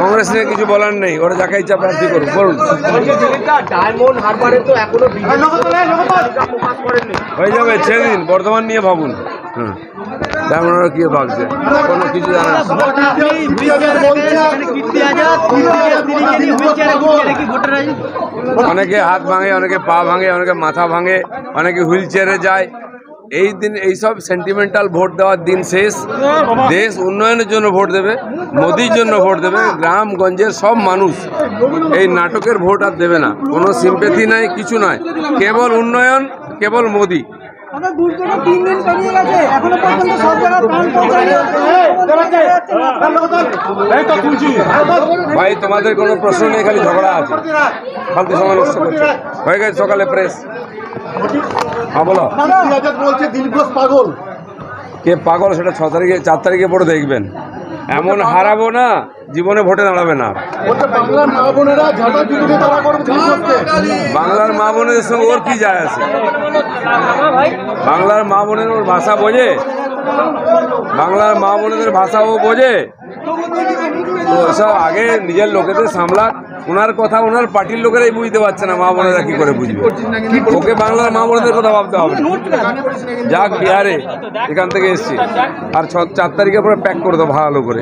কংগ্রেস নিয়ে কিছু বলার নেই, ওরা যাকে ইচ্ছা প্রার্থী করুক, বলুন। হয়ে যাবে, ছেড়ে দিন, বর্ধমান নিয়ে ভাবুন। হ্যাঁ, ডায়মন্ড কি ভাবছে, কোনো কিছু জানে না। অনেকে হাত ভাঙে, অনেকে পা ভাঙে, অনেকে মাথা ভাঙে, অনেকে হুইল চেয়ারে যায়। এই দিন এইসব সেন্টিমেন্টাল ভোট দেওয়ার দিন শেষ। দেশ উন্নয়নের জন্য ভোট দেবে, মোদির জন্য ভোট দেবে। গ্রামগঞ্জের সব মানুষ এই নাটকের ভোট আর দেবে না। কোনো সিম্পেথি নাই, কিছু নয়, কেবল উন্নয়ন, কেবল মোদি। ভাই তোমাদের কোনো প্রশ্ন নেই, খালি ঝগড়া আছে, ফালতু সময় নষ্ট করছে। হয়ে গেছে সকালে প্রেস। হ্যাঁ বলো। বলছে দিলীপ ঘোষ পাগল। কে পাগল সেটা 6 তারিখে 4 তারিখে পরে দেখবেন। এমন হারাবো না, জীবনে ভোটে দাঁড়াবে না। বাংলার মা বোনেদের সঙ্গে ওর কি যায় আছে? বাংলার মা বোনের ওর ভাষা বোঝে? বাংলার মা বোনেদের ভাষা ও বোঝে? তো ওসব আগে নিজের লোকেদের সামলাক। ওনার কথা ওনার পার্টির লোকেরাই বুঝতে পারছে না, মা বোনেরা কি করে বুঝবে? ওকে বাংলার মা বোনেদের কথা ভাবতে হবে। যাক বিহারে, এখান থেকে এসছি, আর 4 তারিখের পরে প্যাক করে দেবো ভালো করে।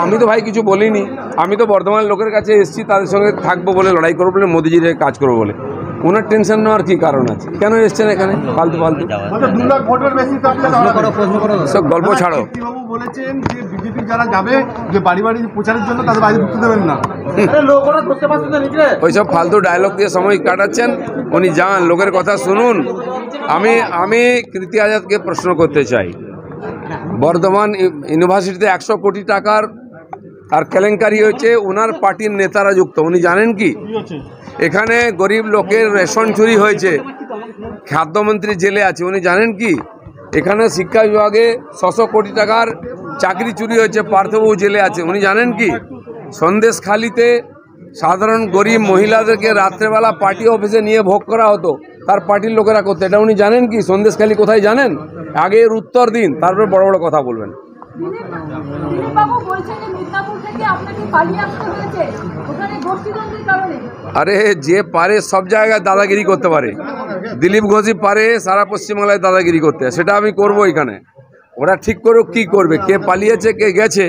আমি তো ভাই কিছু বলিনি, আমি তো বর্ধমানের লোকের কাছে এসছি, তাদের সঙ্গে থাকবো বলে, লড়াই করবো বলে, মোদিজির কাজ করবো বলে। ওনার টেনশন নেওয়ার কি কারণ আছে? কেন এসছেন এখানে ফালতু ফালতু? সব গল্প ছাড়ো। বলেছেন যে বিজেপি যারা যাবে, যে বাড়ি বাড়ি প্রচারের জন্য তাদের বাড়ি ঢুকতে দেবেন না। ওইসব ফালতু ডায়লগ দিয়ে সময় কাটাচ্ছেন, উনি যান, লোকের কথা শুনুন। আমি কীর্তি আজাদকে প্রশ্ন করতে চাই, বর্ধমান ইউনিভার্সিটিতে 100 কোটি টাকার আর কেলেঙ্কারি হয়েছে, ওনার পার্টির নেতারা যুক্ত। উনি জানেন কি? এখানে গরিব লোকের রেশন চুরি হয়েছে, খাদ্যমন্ত্রী জেলে আছে, উনি জানেন কি? এখানে শিক্ষা বিভাগে 600 কোটি টাকার চাকরি চুরি হয়েছে, পার্থবাবু জেলে আছে, উনি জানেন কি? সন্দেশখালিতে সাধারণ গরিব মহিলাদেরকে রাত্রেবেলা পার্টি অফিসে নিয়ে ভোগ করা হতো, তার পার্টির লোকেরা করতো, এটা উনি জানেন কি? সন্দেশখালি কোথায় জানেন? আগে এর উত্তর দিন, তারপরে বড় বড় কথা বলবেন। আরে যে পারে সব জায়গায় দাদাগিরি করতে পারে, দিলীপ ঘোষই পারে সারা পশ্চিমবাংলায় দাদাগিরি করতে, সেটা আমি করবো এখানে। ওরা ঠিক করুক কি করবে, কে পালিয়েছে কে গেছে।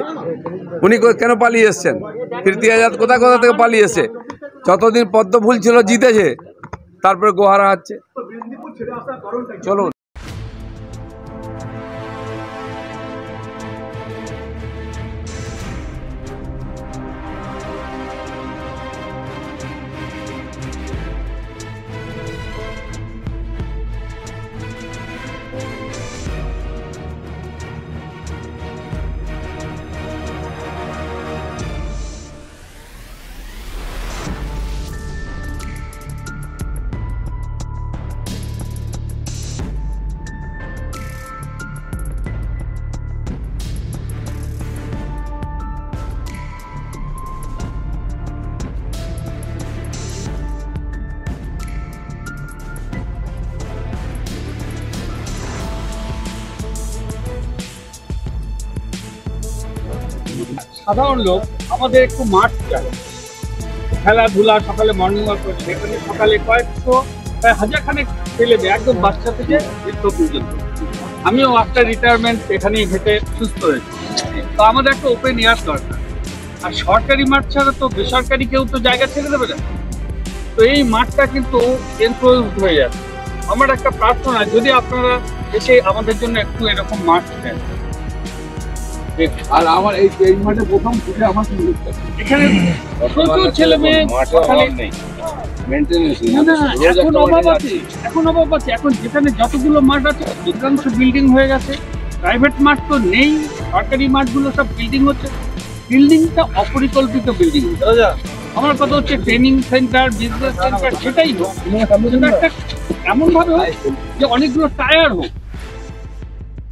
উনি কেন পালিয়ে এসছেন? কীর্তি আজাদ কোথা কোথা থেকে পালিয়ে এসে, যতদিন পদ্ম ফুল ছিল জিতেছে, তারপরে গোহারা হচ্ছে। চলুন। সাধারণ লোক আমাদের একটু মাঠ চাই, খেলাধুলা, সকালে মর্নিং ওয়াক করছে, এখানে সকালে কয়েকশো প্রায় হাজারখানেক ছেলে মেয়ে, একদম বাচ্চা থেকে বৃদ্ধ পর্যন্ত। আমিও আফটার রিটায়ারমেন্ট এখানেই হেঁটে সুস্থ হয়েছি। তো আমাদের একটা ওপেন এয়ার দরকার, আর সরকারি মাঠ ছাড়া তো বেসরকারি কেউ তো জায়গা ছেড়ে দেবে না। তো এই মাঠটা কিন্তু এনক্লোজড হয়ে যাচ্ছে। আমার একটা প্রার্থনা, যদি আপনারা এসে আমাদের জন্য একটু এরকম মাঠ দেন। আর আমার এই মাঠে প্রথম ফুটে আমার এখানে প্রচুর ছেলে মেয়ে, এখন অভাব আছে। এখন যেখানে যতগুলো মাঠ আছে অধিকাংশ বিল্ডিং হয়ে গেছে, প্রাইভেট মাঠ তো নেই, সরকারি মাঠগুলো সব বিল্ডিং হচ্ছে। বিল্ডিংটা অপরিকল্পিত বিল্ডিং। আমার কথা হচ্ছে ট্রেনিং সেন্টার, বিজনেস সেন্টার, সেটাই হোক, একটা এমন ভাবে হোক যে অনেকগুলো টায়ার হোক,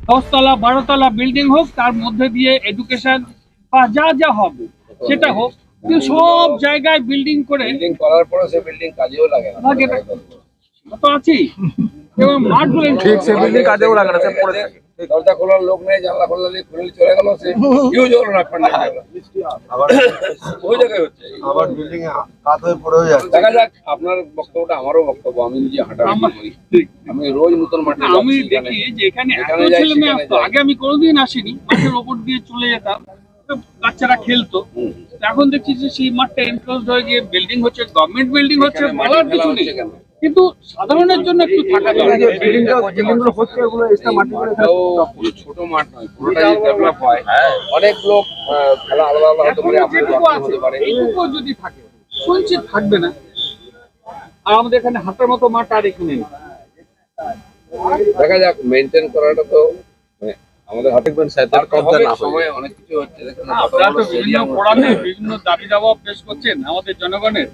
10 তলা 12 তলা বিল্ডিং হোক, তার মধ্যে দিয়ে এডুকেশন বা যা যা হবে সেটা হোক। কিন্তু সব জায়গায় বিল্ডিং করার পরে সে বিল্ডিং কাজেও লাগে না, তো আছেই। এবং মাঠগুলো ঠিক সে বিল্ডিং কাজেও লাগে না, সে পড়ে থাকে। দরজা খোলার লোক নেই, জানলা খোলা নেই, খুলে চলে গেল, সে ইউজ হলো না প্যান্ডেল। আবার ওই জায়গায় হচ্ছে। আবার বিল্ডিং এ কাত হয়ে পড়ে হয়ে যাচ্ছে। দেখা যাক, আপনার বক্তব্যটা আমারও বক্তব্য। আমি নিজে হাঁটাহাঁটি করি, আমি রোজ নতুন মাঠে আমি যাচ্ছি, দেখি যে এখানে এত এখানে যাই, ছেলে মেয়ে সেখানে আসতো। যাই। আগে আমি কোনোদিন আসিনি, মাঠের ওপর দিয়ে চলে যেতাম, তো বাচ্চারা খেলতো। হুম। এখন দেখছি যে সেই মাঠটা এনক্লোজড হয়ে গিয়ে বিল্ডিং হচ্ছে, গভর্নমেন্ট বিল্ডিং হচ্ছে, এখানে মাটি বলার ফেলা কিছু নেই। হচ্ছে কেন? কিন্তু সাধারণের জন্য একটু থাকা দরকার। এই মাঠটাও পুরো ছোট মাঠ নয়, পুরোটা যদি ডেভেলপ হয়, অনেক লোক খেলা আলাদা আলাদা হতে পারে, আপনার যেটুকু আছে, হতে পারে। এইটুকু যদি থাকে, সঞ্চিত থাকবে না। আর আমাদের এখানে হাঁটার মতো মাঠ আর এখানে নেই। দেখা যাক, মেনটেন করাটা তো মানে আমাদের হাতে সেটার কবজা না হয়। সময় অনেক কিছু হচ্ছে। দেখুন, আপনারা তো বিভিন্ন ফোরামে বিভিন্ন দাবি দাবা পেশ করছেন আমাদের জনগণের।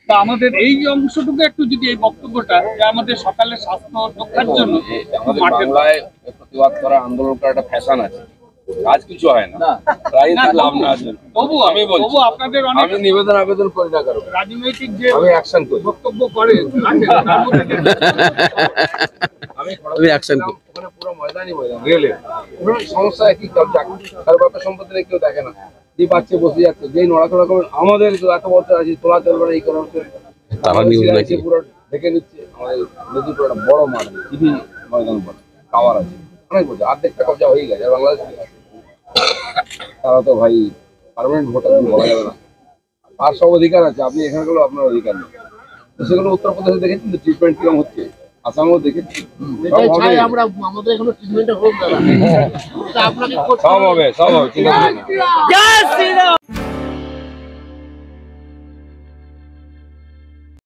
তা আমাদের এই অংশটুকু একটু যদি এই বক্তব্যটা যে আমাদের সকালে স্বাস্থ্য রক্ষার জন্য আমাদের মাঠে বাংলায় প্রতিবাদ করা, আন্দোলন করা একটা ফ্যাশন আছে, কাজ কিছু হয় না, রাজনীতি লাভ না আছে। তবু আমি বলছি, তবু আপনাদের অনেক আমি আবেদন করি না কারো, রাজনৈতিক যে আমি অ্যাকশন করি। বক্তব্য করে আছে, তার মধ্যে যে- আমি অ্যাকশন করি, ওখানে পুরো ময়দানই ময়দান, রেলে পুরো সমস্যা একই, কারো ব্যাপার সম্পত্তি নেই, কেউ দেখে না, যে বাচ্চা বসে যাচ্ছে, যেই নড়াচড়া করবেন, আমাদের এত বছর আছে, তোলা চলবে না, এই করা হচ্ছে, পুরো ঢেকে নিচ্ছে। আমাদের নদী পুরো একটা বড় মাঠ, টিভি ময়দান বড় টাওয়ার আছে, অনেক বছর, অর্ধেকটা কবজা হয়ে গেছে। আর বাংলাদেশ তারা তো ভাই পার্মানেন্ট ভোটার, বলা যাবে না, তার সব অধিকার আছে, আপনি এখানে গেলেও আপনার অধিকার নেই। তো সেগুলো উত্তরপ্রদেশে দেখেছি, ট্রিটমেন্ট কিরকম হচ্ছে, আসামেও দেখেছি, সব হবে, চিন্তা করবেন না।